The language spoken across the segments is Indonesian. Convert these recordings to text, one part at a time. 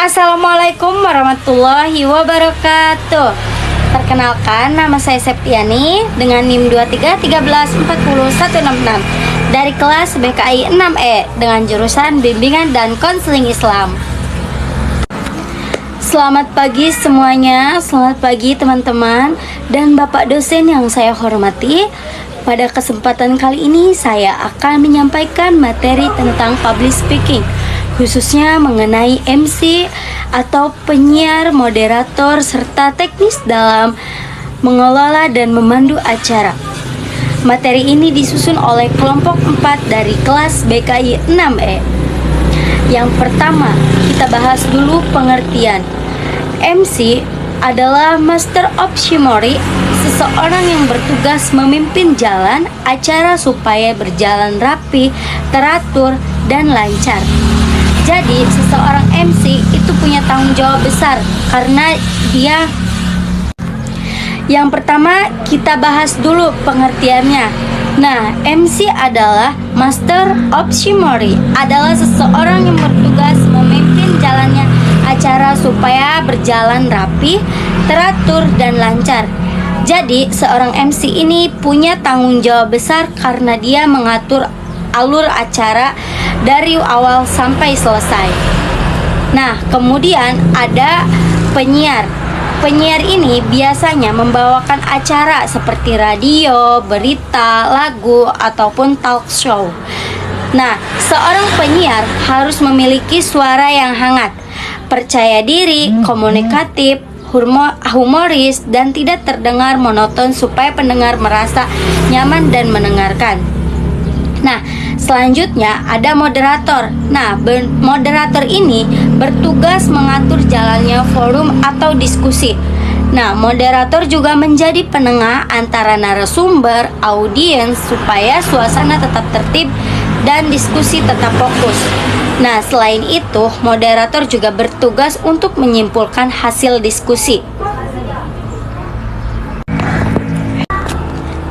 Assalamualaikum warahmatullahi wabarakatuh. Perkenalkan, nama saya Septiani dengan NIM 23134016 dari kelas BKI 6E dengan jurusan Bimbingan dan Konseling Islam. Selamat pagi semuanya, selamat pagi teman-teman dan Bapak dosen yang saya hormati. Pada kesempatan kali ini saya akan menyampaikan materi tentang public speaking, khususnya mengenai MC atau penyiar, moderator, serta teknis dalam mengelola dan memandu acara. Materi ini disusun oleh kelompok 4 dari kelas BKI 6E. Yang pertama, kita bahas dulu pengertian. MC adalah Master of Ceremony, seseorang yang bertugas memimpin jalan acara supaya berjalan rapi, teratur, dan lancar. Jadi, seseorang MC itu punya tanggung jawab besar karena dia. Yang pertama, kita bahas dulu pengertiannya. Nah, MC adalah Master of Ceremony, adalah seseorang yang bertugas memimpin jalannya acara supaya berjalan rapi, teratur, dan lancar. Jadi, seorang MC ini punya tanggung jawab besar karena dia mengatur alur acara dari awal sampai selesai. Nah, kemudian ada penyiar. Penyiar ini biasanya membawakan acara seperti radio, berita, lagu, ataupun talk show. Nah, seorang penyiar harus memiliki suara yang hangat, percaya diri, komunikatif, humoris, dan tidak terdengar monoton supaya pendengar merasa nyaman dan mendengarkan. Nah, selanjutnya ada moderator. Nah, moderator ini bertugas mengatur jalannya forum atau diskusi. Nah, moderator juga menjadi penengah antara narasumber, audiens supaya suasana tetap tertib dan diskusi tetap fokus. Nah, selain itu, moderator juga bertugas untuk menyimpulkan hasil diskusi.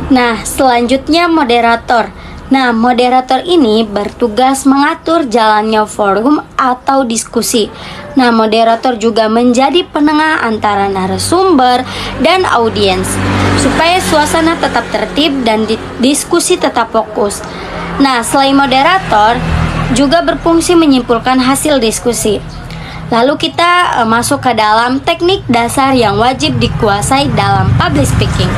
Nah, selanjutnya moderator. Nah, moderator ini bertugas mengatur jalannya forum atau diskusi. Nah, moderator juga menjadi penengah antara narasumber dan audiens supaya suasana tetap tertib dan diskusi tetap fokus. Nah, selain moderator juga berfungsi menyimpulkan hasil diskusi. Lalu kita masuk ke dalam teknik dasar yang wajib dikuasai dalam public speaking.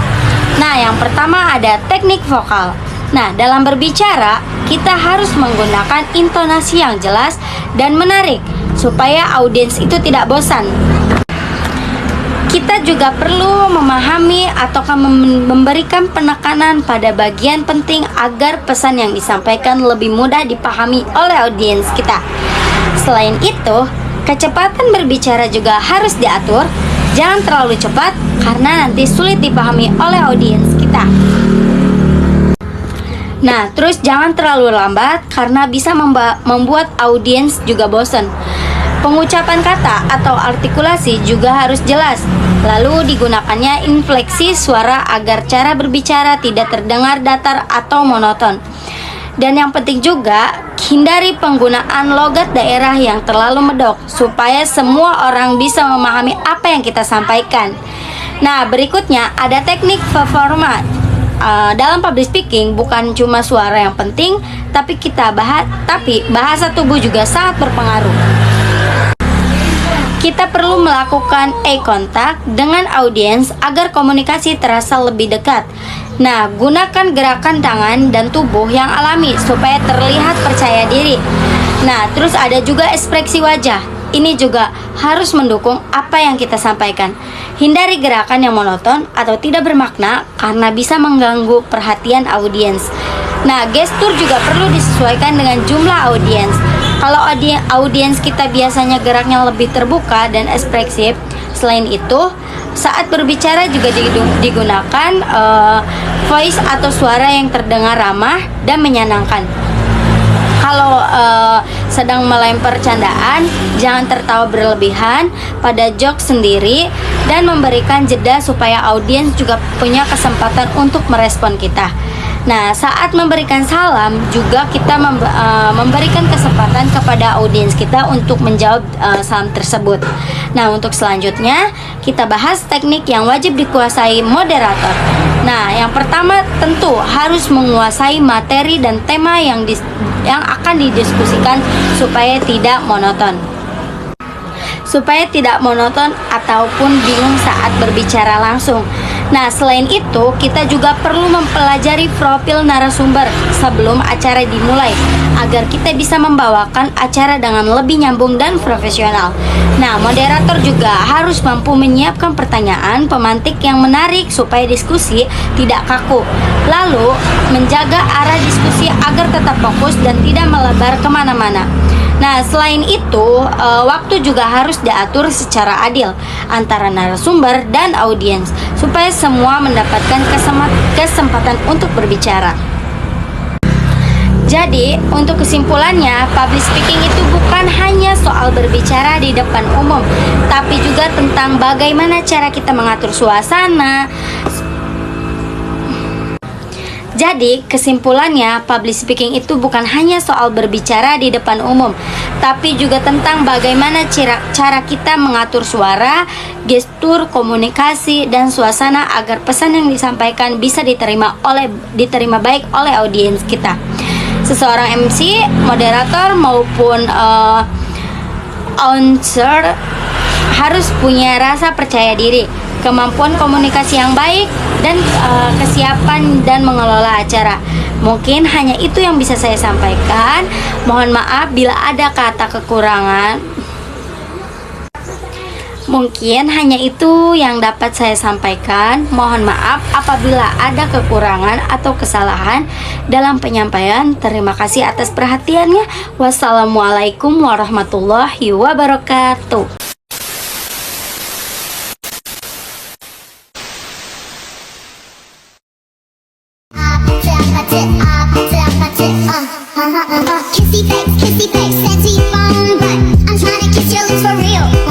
Nah, yang pertama ada teknik vokal. Nah, dalam berbicara, kita harus menggunakan intonasi yang jelas dan menarik supaya audiens itu tidak bosan. Kita juga perlu memahami atau memberikan penekanan pada bagian penting agar pesan yang disampaikan lebih mudah dipahami oleh audiens kita. Selain itu, kecepatan berbicara juga harus diatur. Jangan terlalu cepat karena nanti sulit dipahami oleh audiens kita. Nah, terus jangan terlalu lambat karena bisa membuat audiens juga bosan. Pengucapan kata atau artikulasi juga harus jelas. Lalu digunakannya infleksi suara agar cara berbicara tidak terdengar datar atau monoton. Dan yang penting juga, hindari penggunaan logat daerah yang terlalu medok supaya semua orang bisa memahami apa yang kita sampaikan. Nah, berikutnya ada teknik performa. Dalam public speaking bukan cuma suara yang penting, tapi bahasa tubuh juga sangat berpengaruh. Kita perlu melakukan eye contact dengan audiens agar komunikasi terasa lebih dekat. Nah, gunakan gerakan tangan dan tubuh yang alami supaya terlihat percaya diri. Nah, terus ada juga ekspresi wajah. Ini juga harus mendukung apa yang kita sampaikan. Hindari gerakan yang monoton atau tidak bermakna karena bisa mengganggu perhatian audiens. Nah, gestur juga perlu disesuaikan dengan jumlah audiens. Kalau audiens kita biasanya geraknya lebih terbuka dan ekspresif, selain itu, saat berbicara juga digunakan voice atau suara yang terdengar ramah dan menyenangkan. Kalau sedang melempar candaan, jangan tertawa berlebihan pada joke sendiri dan memberikan jeda supaya audiens juga punya kesempatan untuk merespon kita. Nah, saat memberikan salam juga kita memberikan kesempatan kepada audiens kita untuk menjawab salam tersebut. Nah, untuk selanjutnya kita bahas teknik yang wajib dikuasai moderator. Nah, yang pertama tentu harus menguasai materi dan tema yang akan didiskusikan supaya tidak monoton. Supaya tidak monoton ataupun bingung saat berbicara langsung. Nah, selain itu, kita juga perlu mempelajari profil narasumber sebelum acara dimulai agar kita bisa membawakan acara dengan lebih nyambung dan profesional. Nah, moderator juga harus mampu menyiapkan pertanyaan pemantik yang menarik supaya diskusi tidak kaku. Lalu, menjaga arah diskusi agar tetap fokus dan tidak melebar kemana-mana. Nah, selain itu, waktu juga harus diatur secara adil antara narasumber dan audiens supaya semua mendapatkan kesempatan untuk berbicara. Jadi, untuk kesimpulannya, public speaking itu bukan hanya soal berbicara di depan umum, tapi juga tentang bagaimana cara kita mengatur suasana. Jadi, kesimpulannya, public speaking itu bukan hanya soal berbicara di depan umum, tapi juga tentang bagaimana cara kita mengatur suara, gestur, komunikasi, dan suasana agar pesan yang disampaikan bisa diterima baik oleh audiens kita. Seseorang MC, moderator, maupun announcer harus punya rasa percaya diri, kemampuan komunikasi yang baik, dan kesiapan dan mengelola acara. Mungkin hanya itu yang bisa saya sampaikan. Mohon maaf bila ada kata kekurangan. Mungkin hanya itu yang dapat saya sampaikan. Mohon maaf apabila ada kekurangan atau kesalahan dalam penyampaian. Terima kasih atas perhatiannya. Wassalamualaikum warahmatullahi wabarakatuh. Kissy face, sexy phone, but I'm trying to kiss your lips for real.